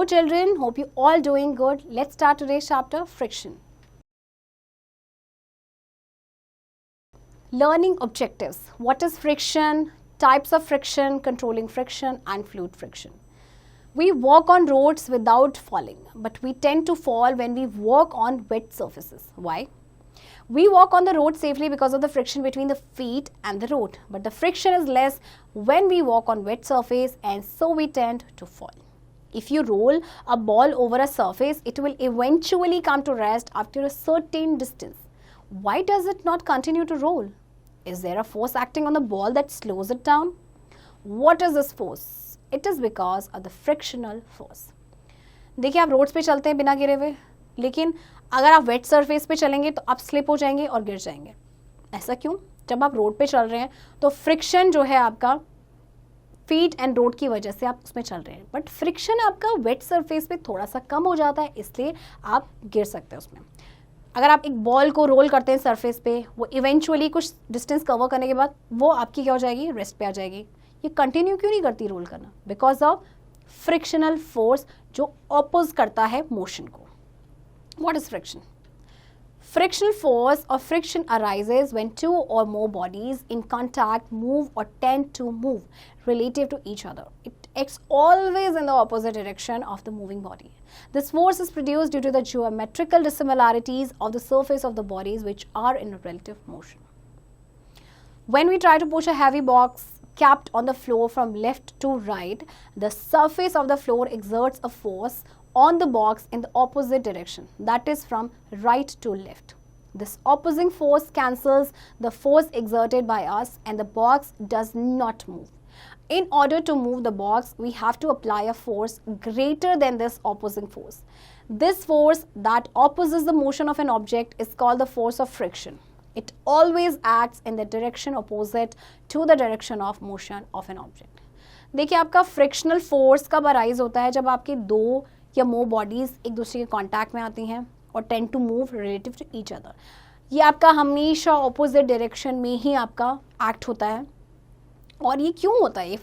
Hello children, hope you all doing good. Let's start today's chapter, friction. Learning objectives. What is friction? Types of friction, controlling friction and fluid friction. We walk on roads without falling, but we tend to fall when we walk on wet surfaces. Why? We walk on the road safely because of the friction between the feet and the road, but the friction is less when we walk on wet surface, and so we tend to fall. If you roll a ball over a surface, it will eventually come to rest after a certain distance. Why does it not continue to roll? Is there a force acting on the ball that slows it down? What is this force? It is because of the frictional force. देखिए, आप roads पे चलते हैं बिना गिरे हुए, लेकिन अगर आप वेट सरफेस पे चलेंगे तो आप स्लिप हो जाएंगे और गिर जाएंगे. ऐसा क्यों? जब आप रोड पे चल रहे हैं तो फ्रिक्शन जो है आपका फीट एंड रोड की वजह से आप उसमें चल रहे हैं, बट फ्रिक्शन आपका वेट सरफेस पे थोड़ा सा कम हो जाता है, इसलिए आप गिर सकते हैं उसमें. अगर आप एक बॉल को रोल करते हैं सरफेस पे, वो इवेंचुअली कुछ डिस्टेंस कवर करने के बाद वो आपकी क्या हो जाएगी, रेस्ट पे आ जाएगी. ये कंटिन्यू क्यों नहीं करती रोल करना? बिकॉज ऑफ फ्रिक्शनल फोर्स जो ऑपोज करता है मोशन को. What is friction? Frictional force or friction arises when two or more bodies in contact move or tend to move relative to each other. It acts always in the opposite direction of the moving body. This force is produced due to the geometrical dissimilarities of the surface of the bodies which are in relative motion. When we try to push a heavy box capped on the floor from left to right, the surface of the floor exerts a force on the box in the opposite direction, that is from right to left. This opposing force cancels the force exerted by us and the box does not move. In order to move the box, we have to apply a force greater than this opposing force. This force that opposes the motion of an object is called the force of friction. It always acts in the direction opposite to the direction of motion of an object. देखिए, आपका frictional force कब arise होता है? जब आपके दो या मोर bodies एक दूसरे के कांटेक्ट में आती हैं और tend to move relative to each other. ये आपका हमेशा ऑपोजिट डायरेक्शन में ही आपका एक्ट होता है. और ये क्यों होता है? ये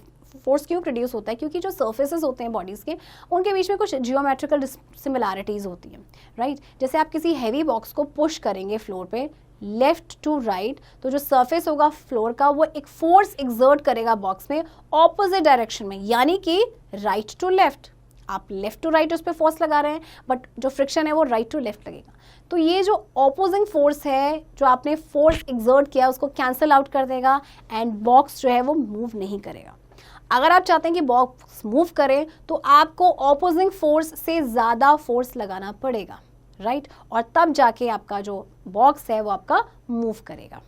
फोर्स क्यों प्रोड्यूस होता है? क्योंकि जो सर्फेसेस होते हैं बॉडीज़ के, उनके बीच में कुछ जियोमेट्रिकल सिमिलैरिटीज़ होती हैं, राइट? जैसे आप किसी हैवी बॉक्स को पुश करेंगे फ्लोर पे लेफ्ट टू राइट, तो जो सरफेस होगा फ्लोर का वो एक फोर्स एक्सर्ट करेगा बॉक्स में ऑपोजिट डायरेक्शन में, यानी कि राइट टू लेफ्ट. आप लेफ्ट टू राइट उस पर फोर्स लगा रहे हैं, बट जो फ्रिक्शन है वो राइट टू लेफ्ट लगेगा. तो ये जो ऑपोजिंग फोर्स है, जो आपने फोर्स एक्सर्ट किया, उसको कैंसिल आउट कर देगा एंड बॉक्स जो है वो मूव नहीं करेगा. अगर आप चाहते हैं कि बॉक्स मूव करे तो आपको ऑपोजिंग फोर्स से ज़्यादा फोर्स लगाना पड़ेगा, राइट? और तब जाके आपका जो बॉक्स है वो आपका मूव करेगा.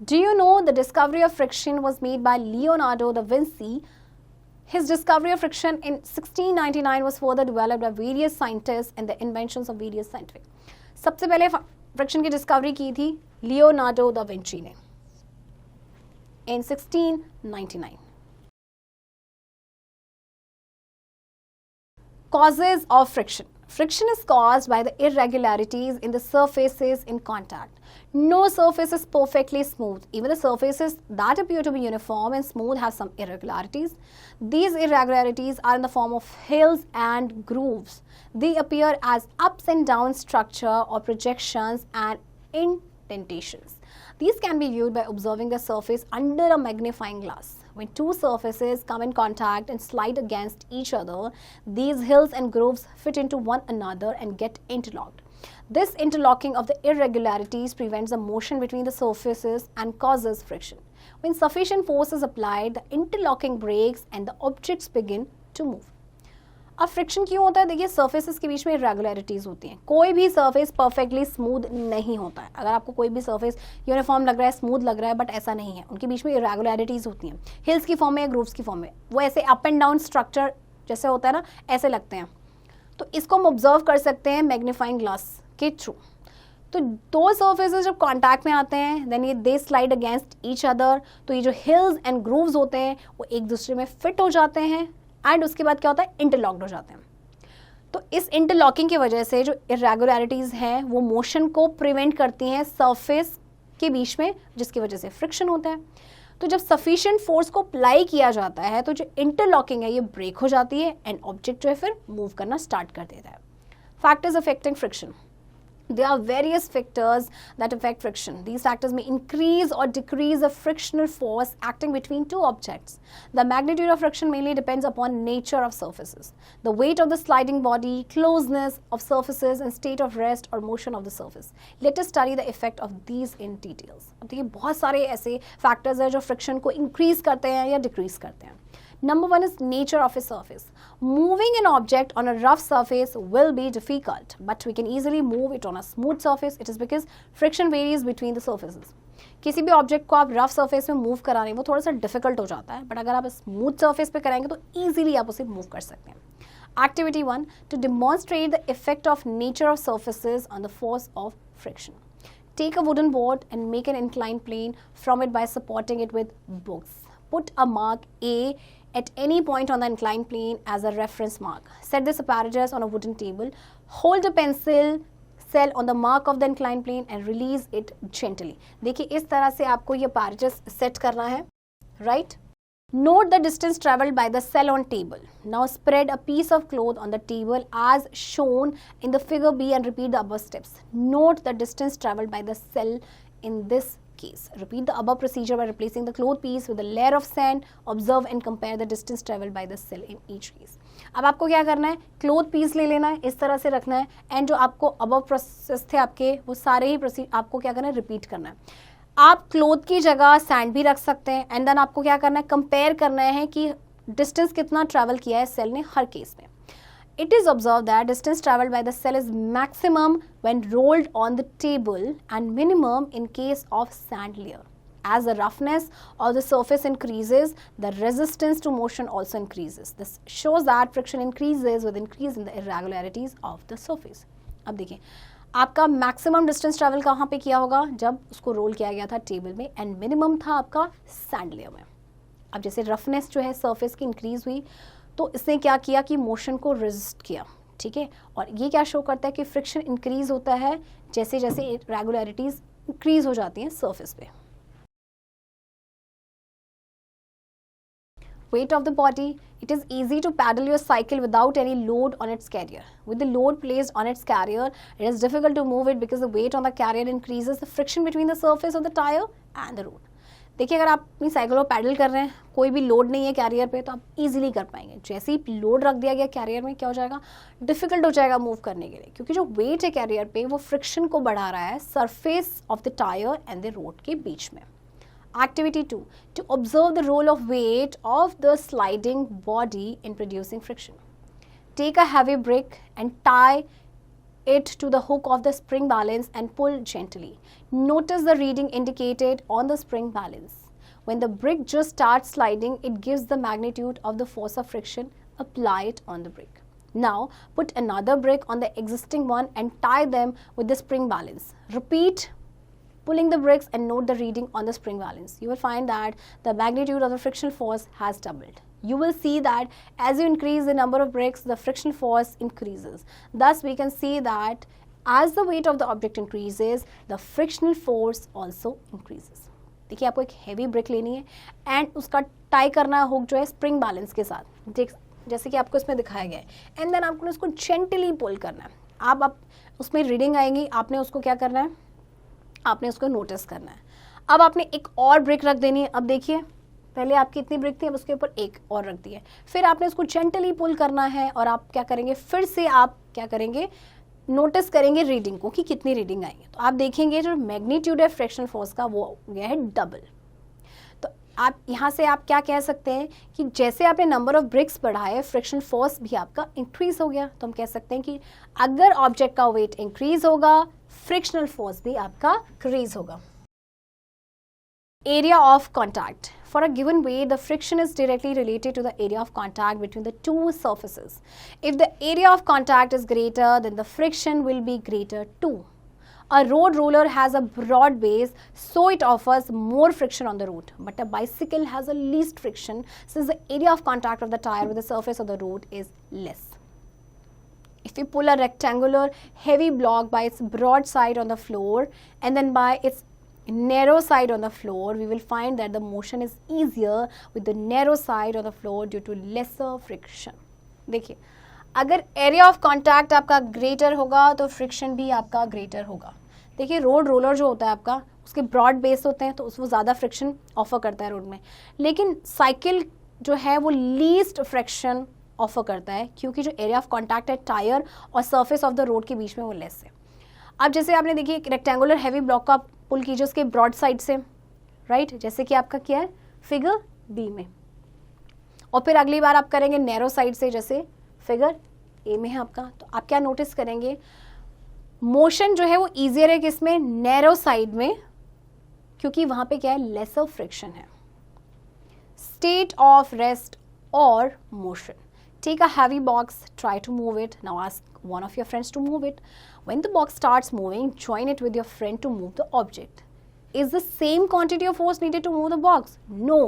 Do you know the discovery of friction was made by Leonardo da Vinci. His discovery of friction in 1699 was further developed by various scientists and the inventions of various scientific. सबसे पहले friction की discovery की थी Leonardo da Vinci ने in 1699. Causes of friction. Friction is caused by the irregularities in the surfaces in contact. No surface is perfectly smooth. Even the surfaces that appear to be uniform and smooth have some irregularities. These irregularities are in the form of hills and grooves. They appear as ups and down structure or projections and indentations. These can be viewed by observing the surface under a magnifying glass. When two surfaces come in contact and slide against each other, these hills and grooves fit into one another and get interlocked. This interlocking of the irregularities prevents the motion between the surfaces and causes friction. When sufficient force is applied, the interlocking breaks and the objects begin to move. अब friction क्यों होता है? देखिए, surfaces के बीच में irregularities होती हैं. कोई भी सर्फेस परफेक्टली स्मूथ नहीं होता है. अगर आपको कोई भी सर्फेस यूनिफॉर्म लग रहा है, स्मूथ लग रहा है, बट ऐसा नहीं है. उनके बीच में इरेगुलरिटीज़ होती हैं, हिल्स की फॉर्म में या ग्रूव्स की फॉर्म में. वो ऐसे अप एंड डाउन स्ट्रक्चर जैसे होता है ना, ऐसे लगते हैं. तो इसको हम ऑब्जर्व कर सकते हैं मैग्नीफाइंग ग्लास के थ्रू. तो दो सर्फेसेस जब कॉन्टैक्ट में आते हैं, देन ये दे स्लाइड अगेंस्ट ईच अदर. तो ये जो हिल्स एंड ग्रूव्स होते हैं वो एक दूसरे में फिट हो जाते हैं एंड उसके बाद क्या होता है, इंटरलॉक्ड हो जाते हैं. तो इस इंटरलॉकिंग की वजह से जो इरेगुलरिटीज़ हैं वो मोशन को प्रिवेंट करती हैं सरफेस के बीच में, जिसकी वजह से फ्रिक्शन होता है. तो जब सफिशिएंट फोर्स को अप्लाई किया जाता है तो जो इंटरलॉकिंग है ये ब्रेक हो जाती है एंड ऑब्जेक्ट जो है फिर मूव करना स्टार्ट कर देता है. Factors affecting friction. There are various factors that affect friction. These factors may increase or decrease the frictional force acting between two objects. The magnitude of friction mainly depends upon nature of surfaces, the weight of the sliding body, closeness of surfaces, and state of rest or motion of the surface. Let us study the effect of these in details. अब देखिए बहुत सारे ऐसे factors हैं जो friction को increase करते हैं या decrease करते हैं. Number one is nature of a surface. Moving an object on a rough surface will be difficult, but we can easily move it on a smooth surface. It is because friction varies between the surfaces. किसी भी object को आप rough surface में move करा रहे हैं वो थोड़ा सा डिफिकल्ट हो जाता है, बट अगर आप स्मूथ सरफेस पे कराएंगे तो ईजिली आप उसे मूव कर सकते हैं. Activity 1. To demonstrate the effect of nature of surfaces on the force of friction. Take a wooden board and make an inclined plane from it by supporting it with books. Put a mark A at any point on the inclined plane as a reference mark. Set this apparatus on a wooden table. Hold a pencil cell on the mark of the inclined plane and release it gently. देखिए इस तरह से आपको ये apparatus set करना है, right? Note the distance traveled by the cell on table. Now spread a piece of cloth on the table as shown in the figure B and repeat the above steps. Note the distance traveled by the cell in this case. Repeat the above procedure by replacing the cloth piece with a layer of sand. Observe and compare the distance traveled by the cell in each case. अब आपको क्या करना है, cloth piece ले लेना है, इस तरह से रखना है एंड जो आपको अबव प्रोसेस थे आपके वो सारे ही प्रोसेस आपको क्या करना है, रिपीट करना है. आप क्लोथ की जगह सैंड भी रख सकते हैं एंड देन आपको क्या करना है, कंपेयर करना है कि डिस्टेंस कितना ट्रैवल किया है सेल ने हर केस में. It is observed that distance traveled by the cell is maximum when rolled on the table and minimum in case of sand layer. As the roughness of the surface increases, the resistance to motion also increases. This shows that friction increases with increase in the irregularities of the surface. अब देखिए आपका maximum distance travel कहाँ पे किया होगा, जब उसको role किया गया था टेबल में एंड मिनिमम था आपका सैंड लेयर में. अब जैसे रफनेस जो है सरफेस की इंक्रीज हुई तो इसने क्या किया कि मोशन को रेजिस्ट किया, ठीक है. और ये क्या शो करता है कि फ्रिक्शन इंक्रीज होता है जैसे जैसे रेगुलरिटीज इंक्रीज हो जाती हैं सरफेस पे. Weight of the body. It is easy to paddle your cycle without any load on its carrier. With the load placed on its carrier, it is difficult to move it because the weight on the carrier increases the friction between the surface of the tire and the road. देखिए अगर आप अपनी cycle को pedal कर रहे हैं, कोई भी लोड नहीं है कैरियर पे, तो आप इजीली कर पाएंगे. जैसे ही लोड रख दिया गया कैरियर में क्या हो जाएगा, डिफिकल्ट हो जाएगा मूव करने के लिए, क्योंकि जो वेट है कैरियर पे वो फ्रिक्शन को बढ़ा रहा है surface of the tyre and the road के बीच में. Activity 2. To observe the role of weight of the sliding body in producing friction. Take a heavy brick and tie it to the hook of the spring balance and pull gently. Notice the reading indicated on the spring balance. When the brick just starts sliding, it gives the magnitude of the force of friction applied on the brick. Now, put another brick on the existing one and tie them with the spring balance. Repeat pulling the bricks and note the reading on the spring balance. You will find that the magnitude of the frictional force has doubled. You will see that as you increase the number of bricks, the frictional force increases. Thus, we can see that as the weight of the object increases, the frictional force also increases. देखिए आपको एक heavy brick लेनी है and उसका tie करना है hook जो है spring balance के साथ, जैसे कि आपको इसमें दिखाया गया है. And then आपको उसको gently pull करना है. आप उसमें reading आएंगी, आपने उसको क्या करना है, आपने उसको नोटिस करना है. अब आपने एक और ब्रिक रख देनी है. अब देखिए पहले आपकी इतनी ब्रिक थी, अब उसके ऊपर एक और रख दी है. फिर आपने उसको जेंटली पुल करना है और आप क्या करेंगे, फिर से आप क्या करेंगे, नोटिस करेंगे रीडिंग को कि कितनी रीडिंग आएंगे. तो आप देखेंगे जो मैग्नीट्यूड है फ्रिक्शनल फोर्स का वो हो गया है डबल. तो आप यहाँ से आप क्या कह सकते हैं कि जैसे आपने नंबर ऑफ ब्रिक्स बढ़ाए, फ्रिक्शनल फोर्स भी आपका इंक्रीज हो गया. तो हम कह सकते हैं कि अगर ऑब्जेक्ट का वेट इंक्रीज होगा, फ्रिक्शनल फोर्स भी आपका इंक्रीज होगा. Area of contact. For a given weight, the friction is directly related to the area of contact between the two surfaces. If the area of contact is greater, then the friction will be greater too. A road roller has a broad base, so it offers more friction on the road. But a bicycle has a least friction since the area of contact of the tire with the surface of the road is less. If we pull a rectangular heavy block by its broad side on the floor and then by its narrow side on the floor, we will find that the motion is easier with the narrow side on the floor due to lesser friction. देखिए, अगर area of contact आपका greater होगा तो friction भी आपका greater होगा. देखिए, road roller जो होता है आपका, उसके ब्रॉड बेस होते हैं तो उसको ज़्यादा फ्रिक्शन ऑफर करता है रोड में, लेकिन साइकिल जो है वो लीस्ट फ्रिक्शन ऑफर करता है क्योंकि जो एरिया ऑफ कॉन्टैक्ट है टायर और सरफेस ऑफ द रोड के बीच में वो लेस है. अब जैसे आपने देखिए एक रेक्टेंगुलर हैवी ब्लॉक का पुल कीजिए उसके ब्रॉड साइड से, राइट, जैसे कि आपका क्या है फिगर बी में, और फिर अगली बार आप करेंगे नैरो साइड से जैसे फिगर ए में है आपका. तो आप क्या नोटिस करेंगे, मोशन जो है वो ईजियर है किसमें, नैरो साइड में, क्योंकि वहां पे क्या है लेसर फ्रिक्शन है. स्टेट ऑफ रेस्ट और motion. Take a heavy box, try to move it. Now ask one of your friends to move it. When the box starts moving, join it with your friend to move the object. Is the same quantity of force needed to move the box? No.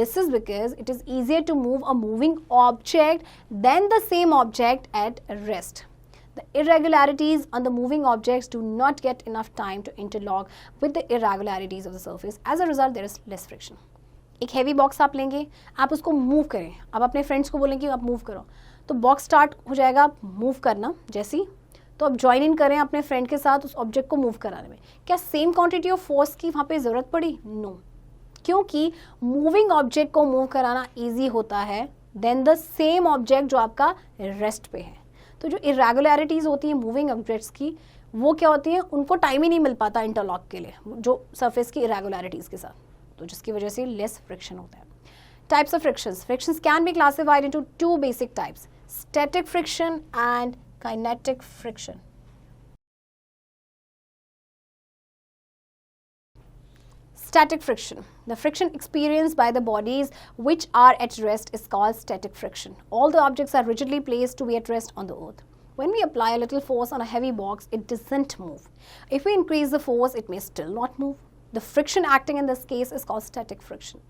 This is because it is easier to move a moving object than the same object at rest. The irregularities on the moving objects do not get enough time to interlock with the irregularities of the surface. As a result, there is less friction. एक heavy box आप लेंगे, आप उसको move करें, आप अपने friends को बोलेंगे आप मूव करो, तो बॉक्स स्टार्ट हो जाएगा मूव करना जैसी, तो आप ज्वाइन इन करें अपने फ्रेंड के साथ उस ऑब्जेक्ट को मूव कराने में. क्या सेम क्वांटिटी ऑफ फोर्स की वहाँ पे ज़रूरत पड़ी? नो, क्योंकि मूविंग ऑब्जेक्ट को मूव कराना ईजी होता है देन द सेम ऑब्जेक्ट जो आपका रेस्ट पे है. तो जो इरेगुलरिटीज़ होती हैं मूविंग ऑब्जेक्ट्स की, वो क्या होती हैं, उनको टाइम ही नहीं मिल पाता इंटरलॉक के लिए जो सरफेस की इरेगुलरिटीज़ के साथ, तो जिसकी वजह से लेस फ्रिक्शन होता है. Types of frictions. Frictions can be classified into two basic types, static friction and kinetic friction. Static friction. The friction experienced by the bodies which are at rest is called static friction. All the objects are rigidly placed to be at rest on the earth. When we apply a little force on a heavy box, it doesn't move. If we increase the force, it may still not move. The friction acting in this case is called static friction.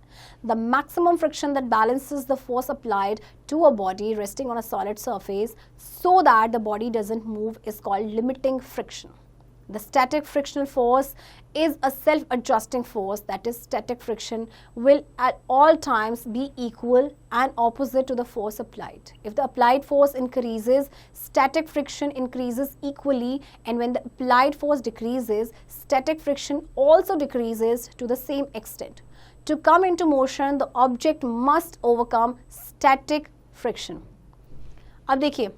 The maximum friction that balances the force applied to a body resting on a solid surface so that the body doesn't move is called limiting friction. The static frictional force is a self-adjusting force, that is, static friction will at all times be equal and opposite to the force applied. If the applied force increases, static friction increases equally, and when the applied force decreases, static friction also decreases to the same extent. To come into motion, the object must overcome static friction. अब देखिए,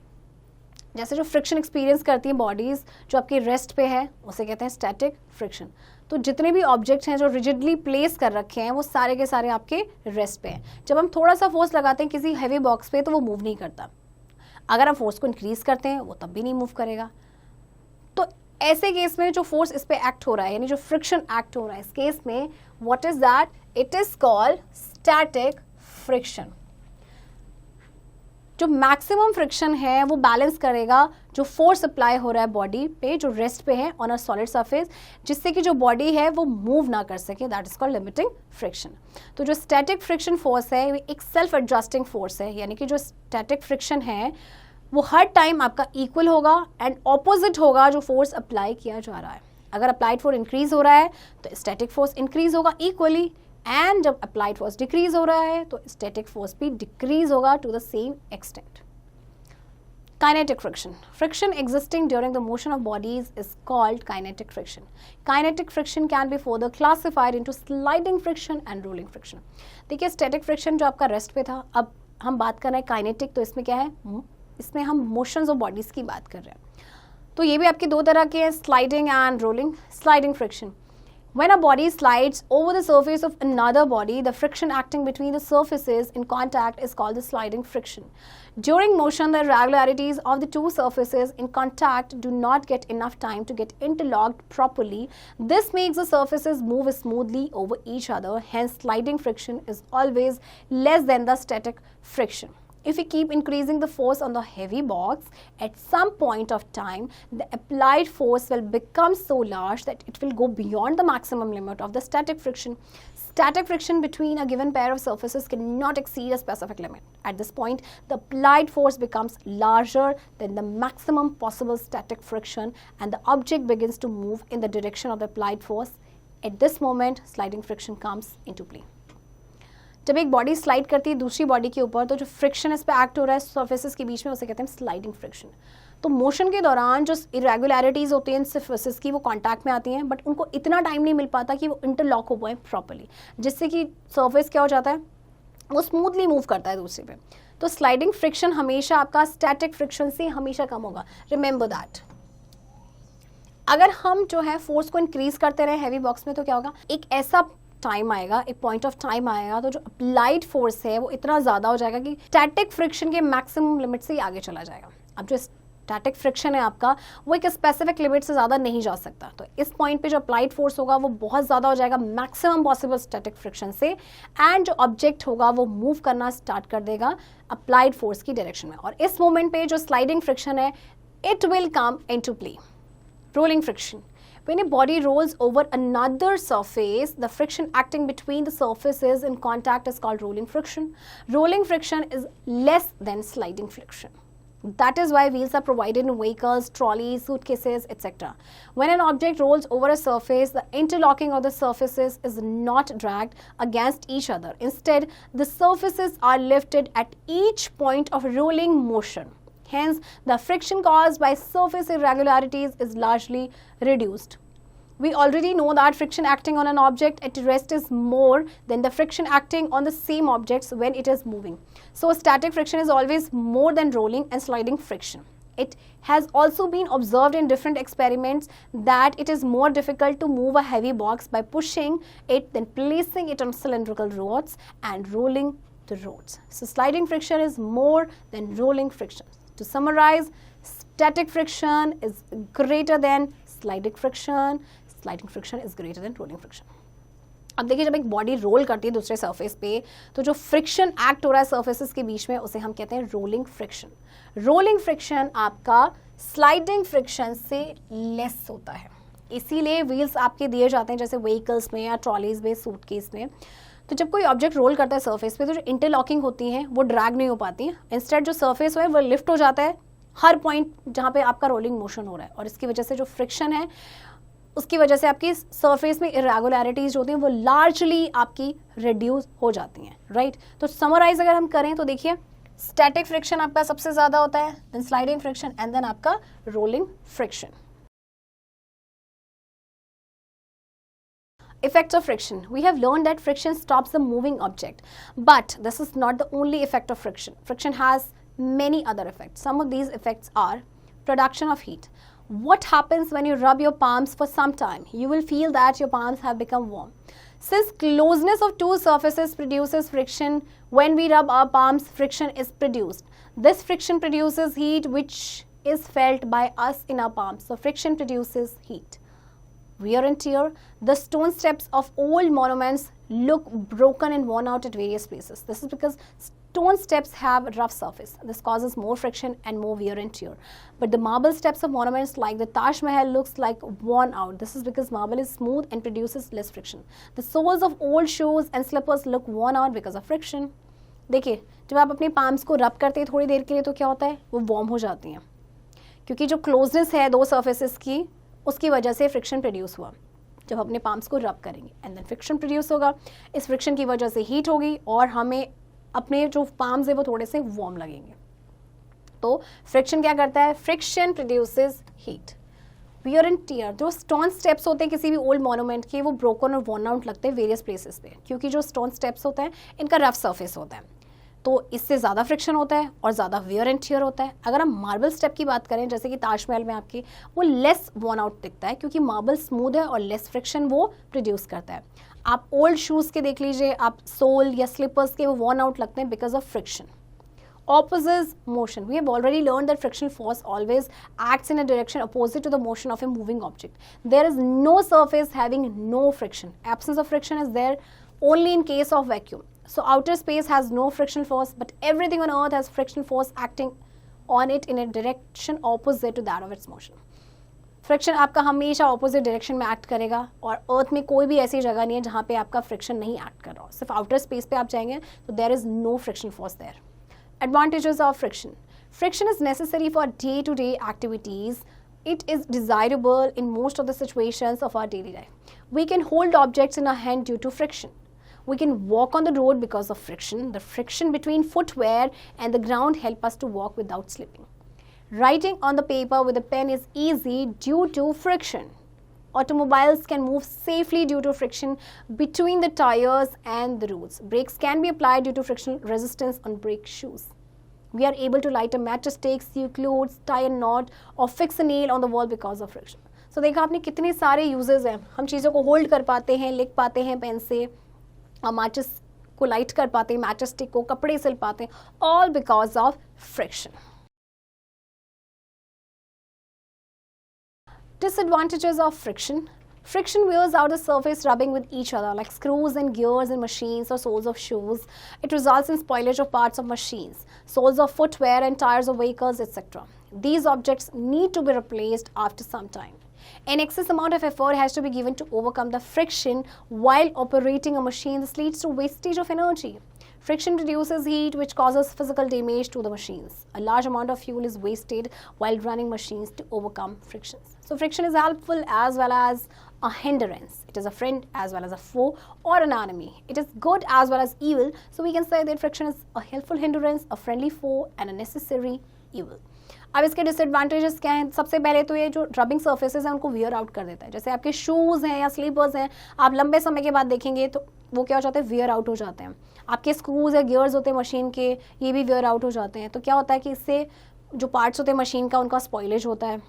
जैसे जो friction experience करती हैं bodies जो आपकी rest पे है उसे कहते हैं स्टैटिक फ्रिक्शन. तो जितने भी ऑब्जेक्ट्स हैं जो रिजिडली प्लेस कर रखे हैं वो सारे के सारे आपके रेस्ट पे हैं. जब हम थोड़ा सा फोर्स लगाते हैं किसी हैवी बॉक्स पे तो वो मूव नहीं करता. अगर हम फोर्स को इंक्रीज करते हैं वो तब भी नहीं मूव करेगा. तो ऐसे केस में जो फोर्स इस पे एक्ट हो रहा है, यानी जो फ्रिक्शन एक्ट हो रहा है, इस केस में what is that, it is called static friction. जो मैक्सिमम फ्रिक्शन है वो बैलेंस करेगा जो फोर्स अप्लाई हो रहा है बॉडी पे जो रेस्ट पे है ऑन अ सॉलिड सरफेस, जिससे कि जो बॉडी है वो मूव ना कर सके. That is called limiting friction. तो जो स्टैटिक फ्रिक्शन फोर्स है वो एक सेल्फ एडजस्टिंग फोर्स है, यानी कि जो स्टैटिक फ्रिक्शन है वो हर टाइम आपका इक्वल होगा एंड ऑपोजिट होगा जो फोर्स अप्लाई किया जा रहा है. अगर अप्लाइड फोर्स इंक्रीज हो रहा है तो स्टैटिक फोर्स इंक्रीज होगा इक्वली, एंड जब अप्लाइड फोर्स डिक्रीज हो रहा है तो स्टैटिक फोर्स भी डिक्रीज होगा to the same extent. Kinetic friction. Friction existing during the motion of bodies is called kinetic friction. Kinetic friction can be further classified into sliding friction and rolling friction. देखिए static friction जो आपका rest पे था, अब हम बात कर रहे हैं kinetic, तो इसमें क्या है, इसमें हम motions of bodies की बात कर रहे हैं. तो ये भी आपके दो तरह के हैं, sliding and rolling. Sliding friction. When a body slides over the surface of another body, the friction acting between the surfaces in contact is called the sliding friction. During motion, the irregularities of the two surfaces in contact do not get enough time to get interlocked properly. This makes the surfaces move smoothly over each other. Hence, sliding friction is always less than the static friction. If we keep increasing the force on the heavy box, at some point of time, the applied force will become so large that it will go beyond the maximum limit of the static friction. Static friction between a given pair of surfaces cannot exceed a specific limit. At this point, the applied force becomes larger than the maximum possible static friction and the object begins to move in the direction of the applied force At this moment, sliding friction comes into play. जब एक body slide करती है दूसरी body के ऊपर, तो जो friction इस पर एक्ट हो रहा है सर्फेसिस के बीच में, उसे कहते हैं स्लाइडिंग फ्रिक्शन. तो मोशन के दौरान जो इरेगुलरिटीज़ होती हैं इन सर्फेसिस की, वो कांटेक्ट में आती हैं, बट उनको इतना टाइम नहीं मिल पाता कि वो इंटरलॉक हो पाए प्रॉपर्ली, जिससे कि सर्फेस क्या हो जाता है, वो स्मूथली मूव करता है दूसरे पे. तो स्लाइडिंग फ्रिक्शन हमेशा आपका स्टैटिक फ्रिक्शन से हमेशा कम होगा. Remember that. अगर हम जो है फोर्स को इंक्रीज करते रहे हैवी बॉक्स में, तो क्या होगा, एक ऐसा टाइम आएगा, एक पॉइंट ऑफ टाइम आएगा, तो जो अप्लाइड फोर्स है वो इतना ज़्यादा हो जाएगा कि स्टैटिक फ्रिक्शन के मैक्सिमम लिमिट से ही आगे चला जाएगा. अब जो स्टैटिक फ्रिक्शन है आपका, वो एक स्पेसिफिक लिमिट से ज़्यादा नहीं जा सकता. तो इस पॉइंट पे जो अप्लाइड फोर्स होगा वो बहुत ज़्यादा हो जाएगा मैक्सिमम पॉसिबल स्टैटिक फ्रिक्शन से, एंड जो ऑब्जेक्ट होगा वो मूव करना स्टार्ट कर देगा अप्लाइड फोर्स की डायरेक्शन में. और इस मोमेंट पे जो स्लाइडिंग फ्रिक्शन है, it will come into play. Rolling friction. When a body rolls over another surface, the friction acting between the surfaces in contact is called rolling friction. Rolling friction is less than sliding friction. That is why wheels are provided in vehicles, trolleys, suitcases, etc. When an object rolls over a surface, the interlocking of the surfaces is not dragged against each other. Instead, the surfaces are lifted at each point of rolling motion. Hence, the friction caused by surface irregularities is largely reduced. We already know that friction acting on an object at rest is more than the friction acting on the same objects when it is moving. So, static friction is always more than rolling and sliding friction. It has also been observed in different experiments that it is more difficult to move a heavy box by pushing it than placing it on cylindrical rods and rolling the rods. So, sliding friction is more than rolling friction. To summarize, static friction is greater than sliding friction. Sliding friction is greater than rolling friction. अब देखिए, जब एक body roll करती है दूसरे surface पे, तो जो फ्रिक्शन एक्ट हो रहा है सरफेसेस के बीच में, उसे हम कहते हैं रोलिंग फ्रिक्शन. रोलिंग फ्रिक्शन आपका स्लाइडिंग फ्रिक्शन से लेस होता है. इसीलिए व्हील्स आपके दिए जाते हैं जैसे व्हीकल्स में या ट्रॉलीज में, सूटकेस में. तो जब कोई ऑब्जेक्ट रोल करता है सरफेस पे, तो जो इंटरलॉकिंग होती हैं वो ड्रैग नहीं हो पाती हैं. इंस्टेड जो सरफेस है वो लिफ्ट हो जाता है हर पॉइंट जहाँ पे आपका रोलिंग मोशन हो रहा है. और इसकी वजह से जो फ्रिक्शन है, उसकी वजह से आपकी सरफेस में इरेगुलरिटीज होती हैं वो लार्जली आपकी रिड्यूस हो जाती हैं. राइट. तो समराइज अगर हम करें तो देखिए, स्टैटिक फ्रिक्शन आपका सबसे ज़्यादा होता है, then sliding friction, and then आपका rolling friction. Effects of friction. We have learned that friction stops the moving object, but this is not the only effect of friction. Friction has many other effects. Some of these effects are production of heat. What happens when you rub your palms for some time? You will feel that your palms have become warm. Since closeness of two surfaces produces friction, when we rub our palms, friction is produced. This friction produces heat which is felt by us in our palms. So friction produces heat. Wear and tear. The stone steps of old monuments look broken and worn out at various places. This is because stone steps have a rough surface. This causes more friction and more wear and tear. But the marble steps of monuments like the Taj Mahal looks like worn out. This is because marble is smooth and produces less friction. The soles of old shoes and slippers look worn out because of friction. देखिए, जब आप अपने palms को रब करते हैं थोड़ी देर के लिए, तो क्या होता है, वो वार्म हो जाती हैं, क्योंकि जो क्लोजनेस है दो सर्फेसिस की, उसकी वजह से फ्रिक्शन प्रोड्यूस हुआ. जब अपने पाम्स को रब करेंगे एंड देन फ्रिक्शन प्रोड्यूस होगा. इस फ्रिक्शन की वजह से हीट होगी और हमें अपने जो पाम्स है वो थोड़े से वार्म लगेंगे. तो फ्रिक्शन क्या करता है, friction produces heat. Wear and tear. जो स्टोन स्टेप्स होते हैं किसी भी ओल्ड मॉन्यूमेंट के, वो ब्रोकन और वर्न आउट लगते हैं वेरियस प्लेसेस पे, क्योंकि जो स्टोन स्टेप्स होते हैं इनका रफ सर्फेस होता है, तो इससे ज़्यादा फ्रिक्शन होता है और ज़्यादा वियर एंड टियर होता है. अगर हम मार्बल स्टेप की बात करें, जैसे कि ताजमहल में आपकी, वो लेस वर्न आउट दिखता है क्योंकि मार्बल स्मूथ है और लेस फ्रिक्शन वो प्रोड्यूस करता है. आप ओल्ड शूज़ के देख लीजिए, आप सोल या स्लीपर्स के, वो वर्न आउट लगते हैं because of friction. Opposite motion. We have already learned that frictional force always acts in a direction opposite to the motion of a moving object. There is no surface having no friction. Absence of friction is there only in case of vacuum. So outer space has no frictional force, but everything on earth has frictional force acting on it in a direction opposite to that of its motion. Friction आपका हमेशा opposite direction में act करेगा, और अर्थ में कोई भी ऐसी जगह नहीं है जहाँ पे आपका फ्रिक्शन नहीं एक्ट कर रहा हो. सिर्फ आउटर स्पेस पे आप जाएंगे तो there is no friction force there. Advantages of friction. Friction is necessary for day-to-day activities It is desirable in most of the situations of our daily life. We can hold objects in our hand due to friction. We can walk on the road because of friction. The friction between footwear and the ground help us to walk without slipping. Writing on the paper with a pen is easy due to friction. Automobiles can move safely due to friction between the tires and the roads. Brakes can be applied due to frictional resistance on brake shoes. We are able to light a matchstick, sew clothes, tie a knot or fix a nail on the wall because of friction. So देखा आपने कितने सारे uses हैं. हम चीज़ों को hold कर पाते हैं, लिख पाते हैं पेन से, और matches को light कर पाते हैं, matchstick को कपड़े सिल पाते हैं, all because of friction. Disadvantages of friction. Friction wears out the surface rubbing with each other like screws and gears in machines or soles of shoes. It results in spoilage of parts of machines, soles of footwear and tires of vehicles, etc. These objects need to be replaced after some time. An excess amount of effort has to be given to overcome the friction while operating a machine. This leads to wastage of energy. Friction reduces heat, which causes physical damage to the machines. A large amount of fuel is wasted while running machines to overcome frictions. So friction is helpful as well as a hindrance. It is a friend as well as a foe or an enemy. It is good as well as evil. So we can say that friction is a helpful hindrance, a friendly foe and a necessary evil. अब इसके disadvantages क्या हैं? सबसे पहले तो ये जो rubbing surfaces हैं उनको वियर आउट कर देता है. जैसे आपके शूज़ हैं या स्लीपर्स हैं, आप लंबे समय के बाद देखेंगे तो वो क्या हो जाते हैं, वियर आउट हो जाते हैं. आपके स्क्रूज या गियर्स होते हैं मशीन के, ये भी वियर आउट हो जाते हैं. तो क्या होता है कि इससे जो पार्ट्स होते हैं मशीन का उनका स्पॉइलेज होता है.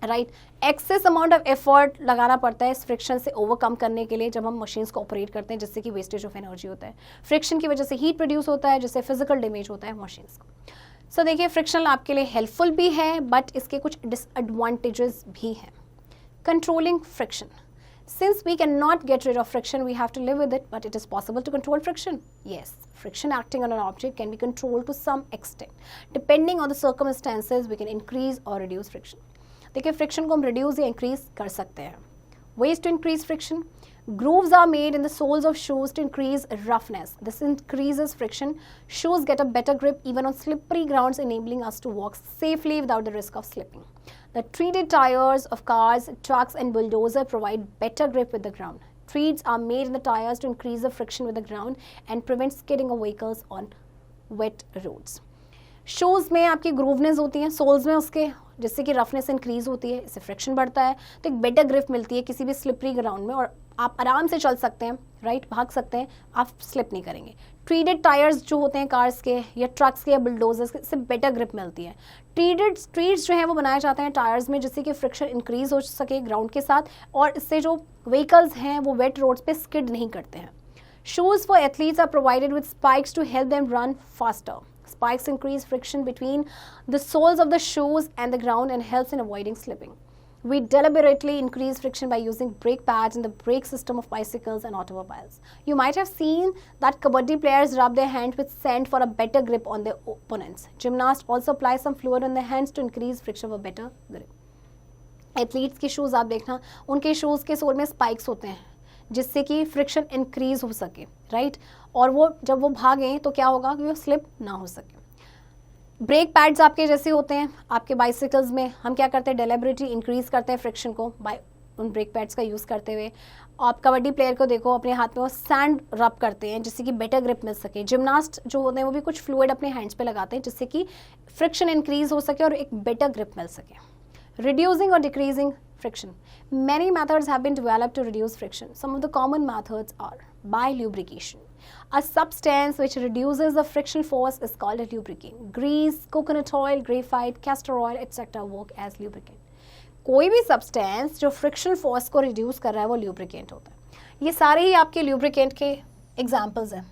Right, excess amount of effort लगाना पड़ता है इस फ्रिक्शन से ओवरकम करने के लिए जब हम मशीन्स को ऑपरेट करते हैं, जिससे कि वेस्टेज ऑफ एनर्जी होता है. फ्रिक्शन की वजह से हीट प्रोड्यूस होता है, जिससे फिजिकल डैमेज होता है मशीन्स को. सो देखिए, फ्रिक्शन आपके लिए हेल्पफुल भी है बट इसके कुछ डिसएडवांटेजेस भी हैं. Controlling friction. Since we cannot get rid of friction, we have to live with it, but it is possible to control friction. Yes, friction acting on an object can be controlled to some extent. Depending on the circumstances, we can increase or reduce friction. देखिए, friction को हम reduce या increase कर सकते हैं. Ways to increase friction. Grooves are made in the soles of shoes to increase roughness. This increases friction. Shoes get a better grip even on slippery grounds, enabling us to walk safely without the risk of slipping. The treated tires of cars, trucks and bulldozers provide better grip with the ground. Treads are made in the tires to increase the friction with the ground and prevent skidding of vehicles on wet roads. Shoes में आपकी ग्रूवनेस होती हैं, souls में उसके, जिससे कि roughness increase होती है, इससे फ्रिक्शन बढ़ता है, तो एक बेटर ग्रिप मिलती है किसी भी स्लिपरी ग्राउंड में और आप आराम से चल सकते हैं. राइट, भाग सकते हैं, आप स्लिप नहीं करेंगे. ट्रीडेड टायर्स जो होते हैं कार्स के या ट्रक्स के या बुलडोजर्स के, इससे बेटर ग्रिप मिलती है. ट्रीड्स जो हैं वो बनाए जाते हैं टायर्स में, जिससे कि फ्रिक्शन इंक्रीज हो सके ग्राउंड के साथ और इससे जो व्हीकल्स हैं वो वेट रोड्स पे स्किड नहीं करते हैं. Shoes for athletes are provided with spikes to help them run faster. Spikes increase friction between the soles of the shoes and the ground and helps in avoiding slipping. We deliberately increase friction by using brake pads in the brake system of bicycles and automobiles. You might have seen that kabaddi players rub their hands with sand for a better grip on their opponents. Gymnasts also apply some fluid on their hands to increase friction for better grip. Athletes के shoes आप देखना, उनके shoes के soul में spikes होते हैं जिससे कि फ्रिक्शन इंक्रीज हो सके. राइट, और वो जब वो भागें तो क्या होगा कि वो स्लिप ना हो सके. ब्रेक पैड्स आपके जैसे होते हैं आपके बाइसिकल्स में. हम क्या करते हैं, डेलिबरेटली इंक्रीज करते हैं फ्रिक्शन को बाय उन ब्रेक पैड्स का यूज़ करते हुए. आप कबड्डी प्लेयर को देखो, अपने हाथ में वो सैंड रब करते हैं जिससे कि बेटर ग्रिप मिल सके. जिमनास्ट जो होते हैं वो भी कुछ फ्लूइड अपने हैंड्स पे लगाते हैं जिससे कि फ्रिक्शन इंक्रीज हो सके और एक बेटर ग्रिप मिल सके. Reducing or decreasing friction. Many methods have been developed to reduce friction. Some of the common methods are by lubrication. A substance which reduces the friction force is called a lubricant. Grease, coconut oil, graphite, castor oil, etc. work as lubricant. कोई भी substance जो friction force को reduce कर रहा है वो lubricant होता है. ये सारे ही आपके lubricant के examples हैं.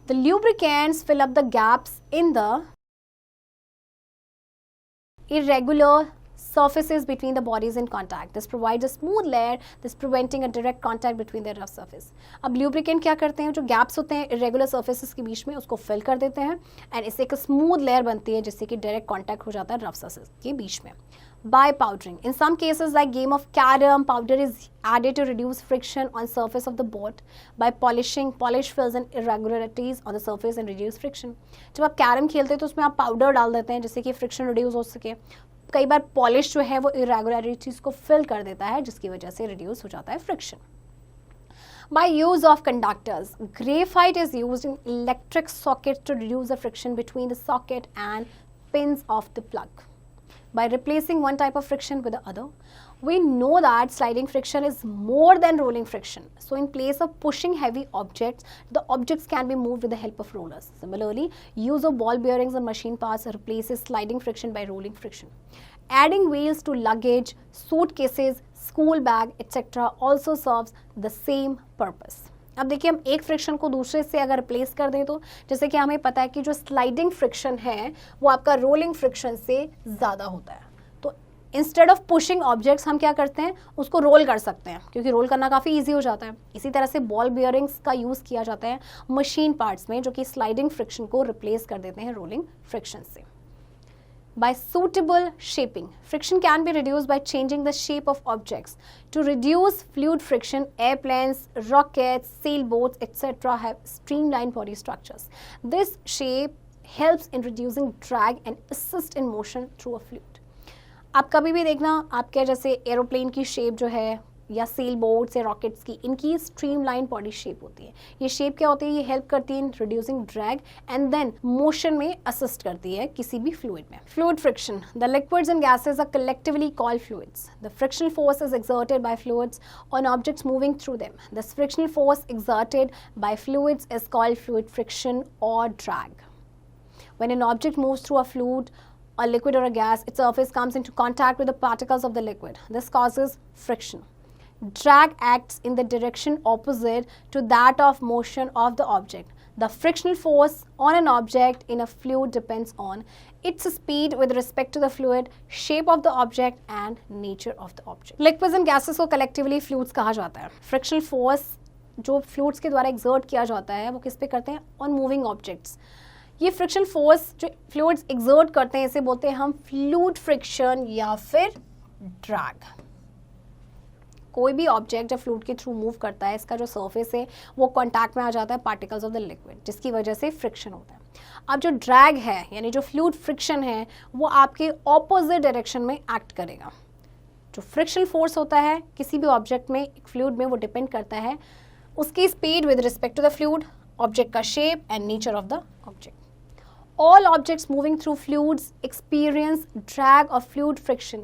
The lubricants fill up the gaps in the irregular surfaces between the bodies in contact. This provides a smooth layer, this preventing a direct contact between their rough surface. अब lubricant क्या करते हैं, जो gaps होते हैं irregular surfaces के बीच में उसको fill कर देते हैं and इससे एक smooth layer बनती है जिससे कि direct contact हो जाता है rough surfaces के बीच में. By powdering. In some cases like game of carom, powder is added to reduce friction on surface of the board. By polishing, polish fills in irregularities on the surface and reduce friction. जब आप carrom खेलते हैं तो उसमें आप powder डाल देते हैं जिससे कि फ्रिक्शन रिड्यूस हो सके. कई बार पॉलिश जो है वो इरेगुलरिटीज को फिल कर देता है, जिसकी वजह से रिड्यूस हो जाता है friction. By use of conductors, graphite is used in electric sockets to reduce the friction between the socket and pins of the plug. By replacing one type of friction with the other, we know that sliding friction is more than rolling friction. So in place of pushing heavy objects, the objects can be moved with the help of rollers. Similarly, use of ball bearings and machine parts replaces sliding friction by rolling friction. Adding wheels to luggage, suitcases, school bag, etc. also serves the same purpose. अब देखिए हम एक friction को दूसरे से अगर replace कर दें तो जैसे कि हमें पता है कि जो स्लाइडिंग फ्रिक्शन है वो आपका रोलिंग फ्रिक्शन से ज़्यादा होता है. तो इंस्टेड ऑफ पुशिंग ऑब्जेक्ट्स हम क्या करते हैं, उसको रोल कर सकते हैं, क्योंकि रोल करना काफ़ी ईजी हो जाता है. इसी तरह से बॉल बियरिंग्स का यूज़ किया जाता है मशीन पार्ट्स में, जो कि स्लाइडिंग फ्रिक्शन को रिप्लेस कर देते हैं रोलिंग फ्रिक्शन से. By suitable shaping, friction can be reduced by changing the shape of objects. To reduce fluid friction, airplanes, rockets, sailboats, etc. have streamlined body structures. This shape helps in reducing drag and assist in motion through a fluid. आप कभी भी देखना आपके जैसे aeroplane की shape जो है या सेल बोट्स या रॉकेट्स की, इनकी स्ट्रीमलाइन बॉडी शेप होती है. ये शेप क्या होती है, ये हेल्प करती है in reducing drag and then motion में असिस्ट करती है किसी भी फ्लूइड में. Fluid friction. The liquids and gases are collectively called fluids. The frictional force is exerted by fluids on objects moving through them. The frictional force exerted by fluids is called fluid friction और drag. When an object moves through a fluid, a liquid or a gas, its surface comes into contact with the particles of the liquid. This causes friction. Drag acts in the direction opposite to that of motion of the object. The frictional force on an object in a fluid depends on its speed with respect to the fluid, shape of the object and nature of the object. Liquids and gases को collectively fluids कहा जाता है. Frictional force जो fluids के द्वारा exert किया जाता है वो किस पे करते हैं, on moving objects. ये फ्रिक्शनल फोर्स जो फ्लूइड्स एक्सर्ट करते हैं इसे बोलते हैं हम फ्लूइड फ्रिक्शन या फिर ड्रैग. कोई भी ऑब्जेक्ट जब फ्लूइड के थ्रू मूव करता है, इसका जो सरफेस है वो कांटेक्ट में आ जाता है पार्टिकल्स ऑफ द लिक्विड, जिसकी वजह से फ्रिक्शन होता है. अब जो ड्रैग है यानी जो फ्लूइड फ्रिक्शन है वो आपके ऑपोजिट डायरेक्शन में एक्ट करेगा. जो फ्रिक्शनल फोर्स होता है किसी भी ऑब्जेक्ट में, एक फ्लूइड में, वो डिपेंड करता है उसकी speed with respect to the fluid, object का shape and nature of the object. All objects moving through fluids experience drag or fluid friction.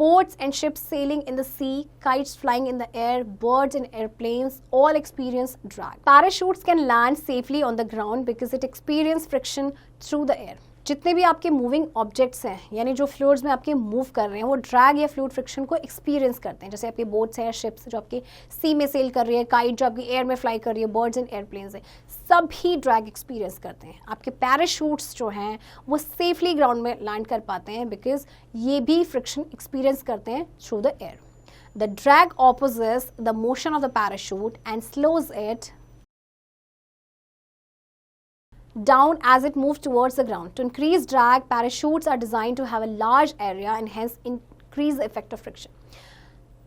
Boats and ships sailing in the sea, kites flying in the air, birds in airplanes all experience drag. Parachutes can land safely on the ground because it experience friction through the air. जितने भी आपके moving objects हैं यानी जो fluids में आपके move कर रहे हैं वो ड्रैग या फ्लूइड फ्रिक्शन को एक्सपीरियंस करते हैं. जैसे आपके बोट्स हैं, शिप्स जो आपके सी में सेल कर रही है, काइट जो आपकी एयर में फ्लाई कर रही है, बर्ड्स एंड एयरप्लेन्स हैं, सभी ड्रैग एक्सपीरियंस करते हैं. आपके पैराशूट्स जो हैं वो सेफली ग्राउंड में लैंड कर पाते हैं बिकॉज ये भी फ्रिक्शन एक्सपीरियंस करते हैं through the air. The drag opposes the motion of the parachute and slows it down as it moves towards the ground. To increase drag, parachutes are designed to have a large area and hence increase the effect of friction.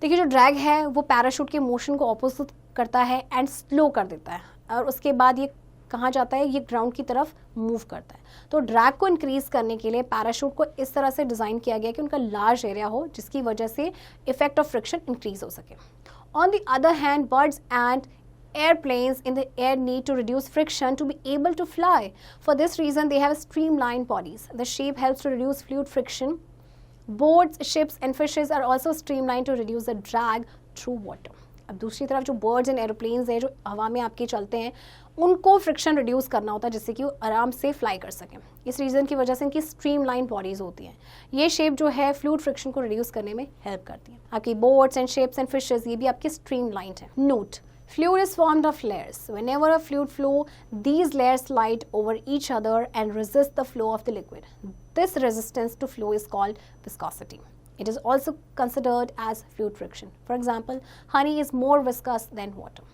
देखिए जो drag है वो parachute के motion को opposite करता है and slow कर देता है और उसके बाद ये कहाँ जाता है, ये ग्राउंड की तरफ मूव करता है. तो ड्रैग को इंक्रीज करने के लिए पैराशूट को इस तरह से डिज़ाइन किया गया कि उनका लार्ज एरिया हो जिसकी वजह से इफेक्ट ऑफ फ्रिक्शन इंक्रीज हो सके. On the other hand birds and airplanes in the air need to reduce friction to be able to fly. For this reason, they have streamlined bodies. The shape helps to reduce fluid friction. Boats, ships, and fishes are also streamlined to reduce the drag through water. अब दूसरी तरफ जो birds and aeroplanes हैं जो हवा में आपके चलते हैं उनको फ्रिक्शन रिड्यूस करना होता है जिससे कि वो आराम से फ्लाई कर सकें. इस रीज़न की वजह से इनकी स्ट्रीमलाइन बॉडीज़ होती हैं. ये शेप जो है फ्लूइड फ्रिक्शन को रिड्यूस करने में हेल्प करती है. आपकी boats and ships and fishes ये भी आपकी स्ट्रीमलाइंड है. Note: Fluid is formed of layers. Whenever a fluid flow, these layers slide over each other and resist the flow of the liquid. This resistance to flow is called viscosity. It is also considered as fluid friction. For example, honey is more viscous than water.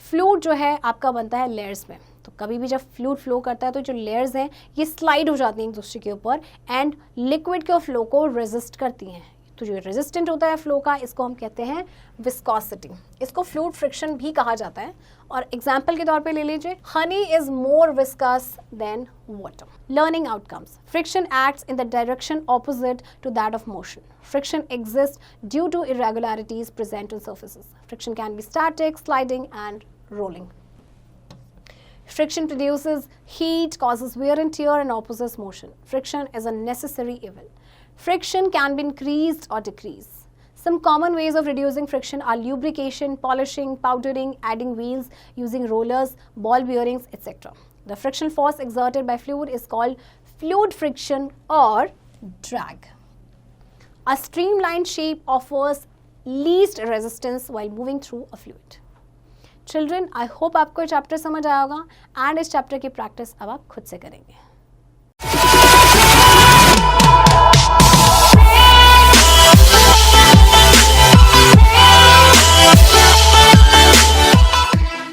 Fluid जो है आपका बनता है layers में. तो कभी भी जब fluid flow करता है तो जो layers हैं ये slide हो जाती हैं एक दूसरे के ऊपर and liquid के flow को resist करती हैं. तो जो रेजिस्टेंट होता है फ्लो का, इसको हम कहते हैं विस्कोसिटी। इसको फ्लूइड फ्रिक्शन भी कहा जाता है। और एग्जाम्पल के तौर पे ले लीजिए, honey is more viscous than water. Learning outcomes, friction acts in the direction opposite to that of motion. Friction exists due to irregularities present on surfaces. Friction can be static, sliding, and rolling. Friction produces heat, causes wear and tear, and opposes motion. Friction is a necessary evil. Friction can be increased or decreased. Some common ways of reducing friction are lubrication, polishing, powdering, adding wheels, using rollers, ball bearings, etc. The frictional force exerted by fluid is called fluid friction or drag. A streamlined shape offers least resistance while moving through a fluid. Children, I hope आपको ये chapter समझ आया होगा and इस chapter की practice अब आप खुद से करेंगे.